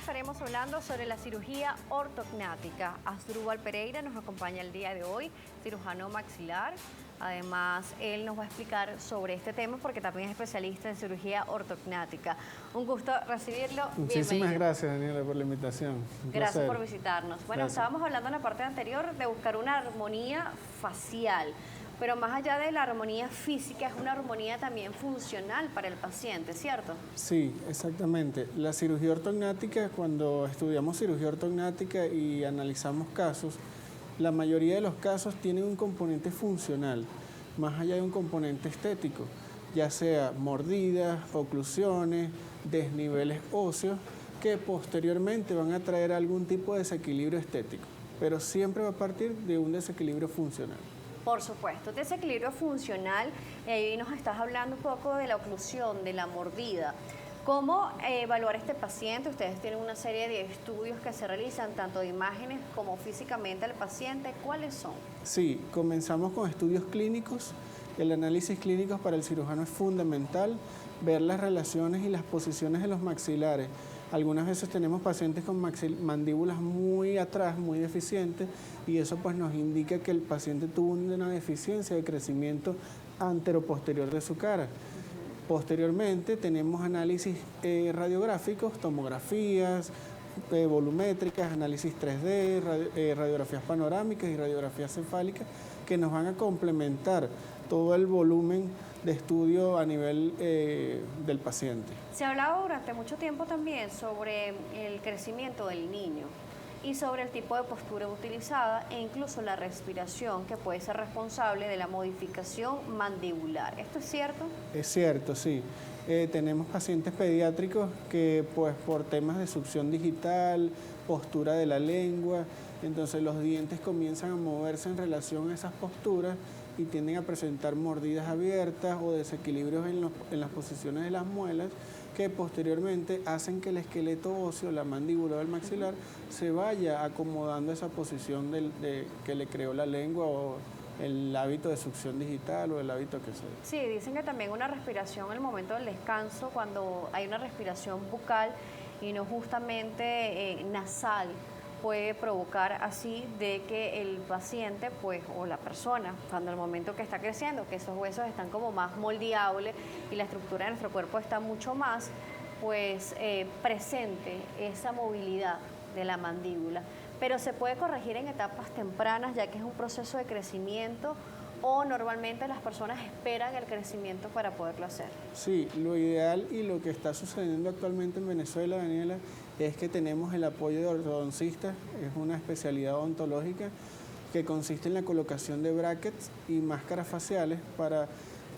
estaremos hablando sobre la cirugía ortognática. Asdrúbal Pereira nos acompaña el día de hoy, cirujano maxilar. Además, él nos va a explicar sobre este tema porque también es especialista en cirugía ortognática. Un gusto recibirlo. Muchísimas gracias, Daniela, por la invitación. Gracias por visitarnos. Bueno, estábamos hablando en la parte anterior de buscar una armonía facial. Pero más allá de la armonía física, es una armonía también funcional para el paciente, ¿cierto? Sí, exactamente. La cirugía ortognática, cuando estudiamos cirugía ortognática y analizamos casos, la mayoría de los casos tienen un componente funcional, más allá de un componente estético, ya sea mordidas, oclusiones, desniveles óseos, que posteriormente van a traer algún tipo de desequilibrio estético, pero siempre va a partir de un desequilibrio funcional. Por supuesto, desequilibrio funcional, y ahí nos estás hablando un poco de la oclusión, de la mordida. ¿Cómo evaluar a este paciente? Ustedes tienen una serie de estudios que se realizan, tanto de imágenes como físicamente al paciente. ¿Cuáles son? Sí, comenzamos con estudios clínicos. El análisis clínico para el cirujano es fundamental, ver las relaciones y las posiciones de los maxilares. Algunas veces tenemos pacientes con mandíbulas muy atrás, muy deficientes, y eso pues nos indica que el paciente tuvo una deficiencia de crecimiento antero-posterior de su cara. Posteriormente tenemos análisis radiográficos, tomografías, volumétricas, análisis 3D, radiografías panorámicas y radiografías cefálicas que nos van a complementar todo el volumen de estudio a nivel del paciente. Se ha hablado durante mucho tiempo también sobre el crecimiento del niño y sobre el tipo de postura utilizada e incluso la respiración que puede ser responsable de la modificación mandibular. ¿Esto es cierto? Es cierto, sí. Tenemos pacientes pediátricos que pues por temas de succión digital, postura de la lengua, entonces los dientes comienzan a moverse en relación a esas posturas y tienden a presentar mordidas abiertas o desequilibrios en las posiciones de las muelas que posteriormente hacen que el esqueleto óseo, la mandíbula o el maxilar, se vaya acomodando a esa posición que le creó la lengua o el hábito de succión digital o el hábito que sea. Sí, dicen que también una respiración en el momento del descanso, cuando hay una respiración bucal y no justamente nasal, puede provocar así de que el paciente, pues, o la persona, cuando el momento que está creciendo, que esos huesos están como más moldeables y la estructura de nuestro cuerpo está mucho más, pues, presente esa movilidad de la mandíbula. Pero se puede corregir en etapas tempranas, ya que es un proceso de crecimiento, o normalmente las personas esperan el crecimiento para poderlo hacer. Sí, lo ideal y lo que está sucediendo actualmente en Venezuela, Daniela, es que tenemos el apoyo de ortodoncistas, es una especialidad odontológica que consiste en la colocación de brackets y máscaras faciales para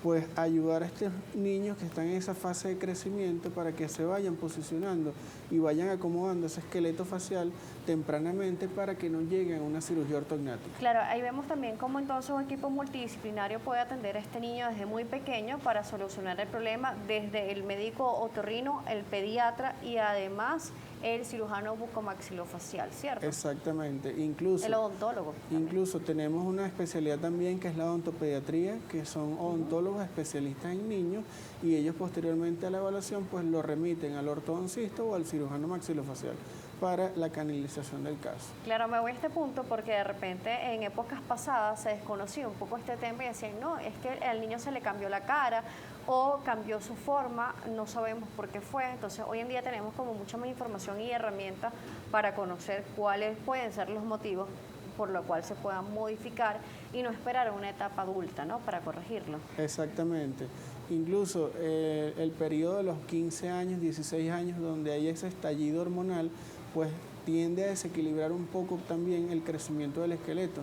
pues ayudar a estos niños que están en esa fase de crecimiento para que se vayan posicionando y vayan acomodando ese esqueleto facial tempranamente para que no lleguen a una cirugía ortognática. Claro, ahí vemos también cómo entonces un equipo multidisciplinario puede atender a este niño desde muy pequeño para solucionar el problema, desde el médico otorrino, el pediatra y además el cirujano bucomaxilofacial, ¿cierto? Exactamente, incluso el odontólogo. Incluso tenemos una especialidad también que es la odontopediatría, que son odontólogos especialistas en niños y ellos posteriormente a la evaluación pues lo remiten al ortodoncista o al cirujano maxilofacial para la canalización del caso. Claro, me voy a este punto porque de repente en épocas pasadas se desconocía un poco este tema y decían, no, es que al niño se le cambió la cara o cambió su forma, no sabemos por qué fue. Entonces hoy en día tenemos como mucha más información y herramientas para conocer cuáles pueden ser los motivos por lo cual se puedan modificar y no esperar a una etapa adulta, ¿no?, para corregirlo. Exactamente. Incluso el periodo de los 15 años, 16 años, donde hay ese estallido hormonal, pues tiende a desequilibrar un poco también el crecimiento del esqueleto,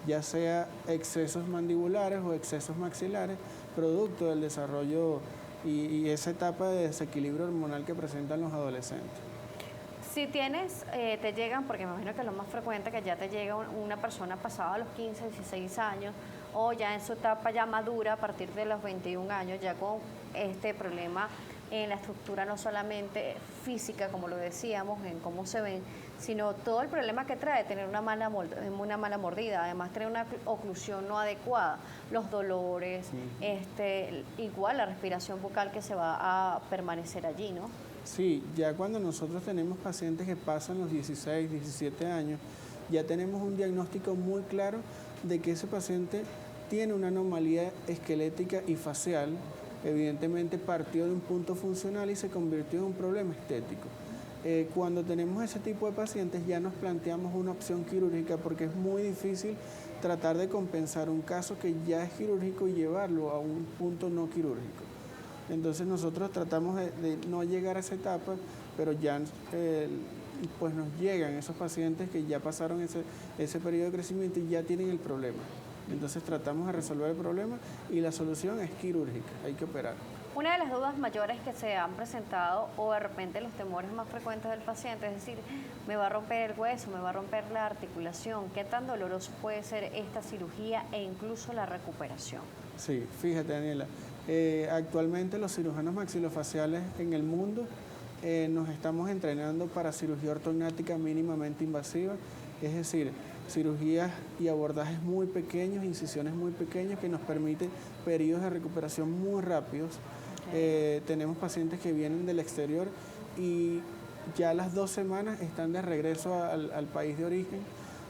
ya sea excesos mandibulares o excesos maxilares, producto del desarrollo y esa etapa de desequilibrio hormonal que presentan los adolescentes. Si tienes, te llegan, porque me imagino que lo más frecuente que ya te llega una persona pasada los 15, 16 años o ya en su etapa ya madura a partir de los 21 años, ya con este problema en la estructura no solamente física, como lo decíamos, en cómo se ven, sino todo el problema que trae tener una mala mordida, además tener una oclusión no adecuada, los dolores, igual la respiración bucal que se va a permanecer allí, ¿no? Sí, ya cuando nosotros tenemos pacientes que pasan los 16, 17 años, ya tenemos un diagnóstico muy claro de que ese paciente tiene una anomalía esquelética y facial, evidentemente partió de un punto funcional y se convirtió en un problema estético. Cuando tenemos ese tipo de pacientes ya nos planteamos una opción quirúrgica porque es muy difícil tratar de compensar un caso que ya es quirúrgico y llevarlo a un punto no quirúrgico. Entonces nosotros tratamos de no llegar a esa etapa, pero ya pues nos llegan esos pacientes que ya pasaron ese periodo de crecimiento y ya tienen el problema. Entonces tratamos de resolver el problema y la solución es quirúrgica, hay que operar. Una de las dudas mayores que se han presentado o de repente los temores más frecuentes del paciente es decir, me va a romper el hueso, me va a romper la articulación, ¿qué tan doloroso puede ser esta cirugía e incluso la recuperación? Sí, fíjate Daniela, actualmente los cirujanos maxilofaciales en el mundo nos estamos entrenando para cirugía ortognática mínimamente invasiva, es decir, cirugías y abordajes muy pequeños, incisiones muy pequeñas que nos permiten periodos de recuperación muy rápidos. Tenemos pacientes que vienen del exterior y ya a las 2 semanas están de regreso al país de origen.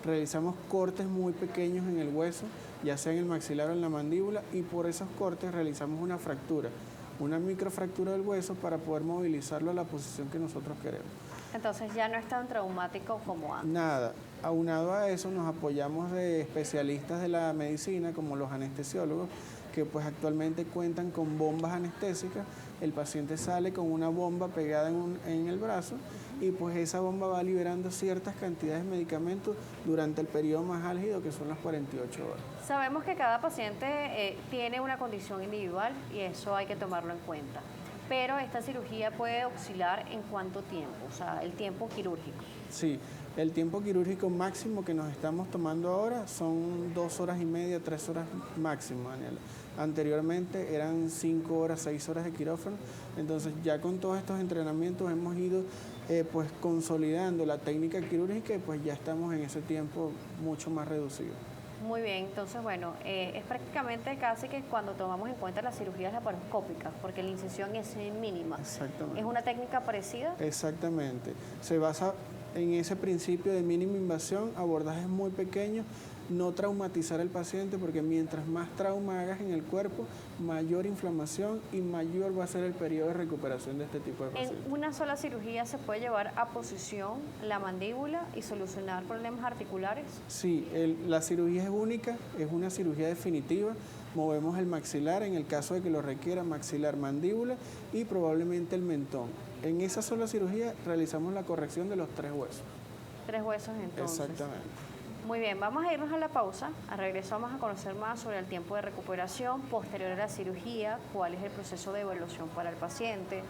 Realizamos cortes muy pequeños en el hueso, ya sea en el maxilar o en la mandíbula, y por esos cortes realizamos una fractura, una microfractura del hueso para poder movilizarlo a la posición que nosotros queremos. Entonces ya no es tan traumático como antes. Nada. Aunado a eso nos apoyamos de especialistas de la medicina como los anestesiólogos que pues actualmente cuentan con bombas anestésicas. El paciente sale con una bomba pegada en el brazo y pues esa bomba va liberando ciertas cantidades de medicamentos durante el periodo más álgido que son las 48 horas. Sabemos que cada paciente tiene una condición individual y eso hay que tomarlo en cuenta. Pero esta cirugía puede oscilar en cuánto tiempo, o sea, el tiempo quirúrgico. Sí, el tiempo quirúrgico máximo que nos estamos tomando ahora son 2 horas y media, 3 horas máximo, Daniela. Anteriormente eran 5 horas, 6 horas de quirófano, entonces ya con todos estos entrenamientos hemos ido pues consolidando la técnica quirúrgica y pues ya estamos en ese tiempo mucho más reducido. Muy bien, entonces bueno, es prácticamente casi que cuando tomamos en cuenta las cirugías laparoscópicas, porque la incisión es mínima. Exactamente. ¿Es una técnica parecida? Exactamente. Se basa en ese principio de mínima invasión, abordajes muy pequeños, no traumatizar al paciente porque mientras más trauma hagas en el cuerpo, mayor inflamación y mayor va a ser el periodo de recuperación de este tipo de pacientes. En una sola cirugía se puede llevar a posición la mandíbula y solucionar problemas articulares. Sí, la cirugía es única, es una cirugía definitiva. Movemos el maxilar, en el caso de que lo requiera, maxilar, mandíbula y probablemente el mentón. En esa sola cirugía realizamos la corrección de los 3 huesos. 3 huesos entonces. Exactamente. Muy bien, vamos a irnos a la pausa. Al regreso vamos a conocer más sobre el tiempo de recuperación posterior a la cirugía, cuál es el proceso de evaluación para el paciente.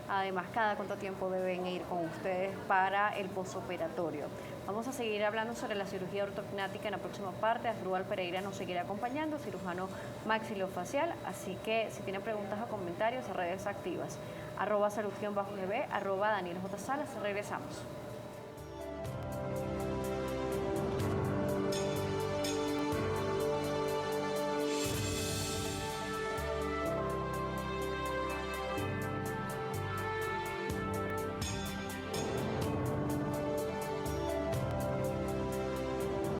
Además, cada cuánto tiempo deben ir con ustedes para el posoperatorio. Vamos a seguir hablando sobre la cirugía ortognática en la próxima parte. Asdrúbal Pereira nos seguirá acompañando, cirujano maxilofacial. Así que si tienen preguntas o comentarios, redes activas. @salud_gb, @DanielJSalas. Regresamos.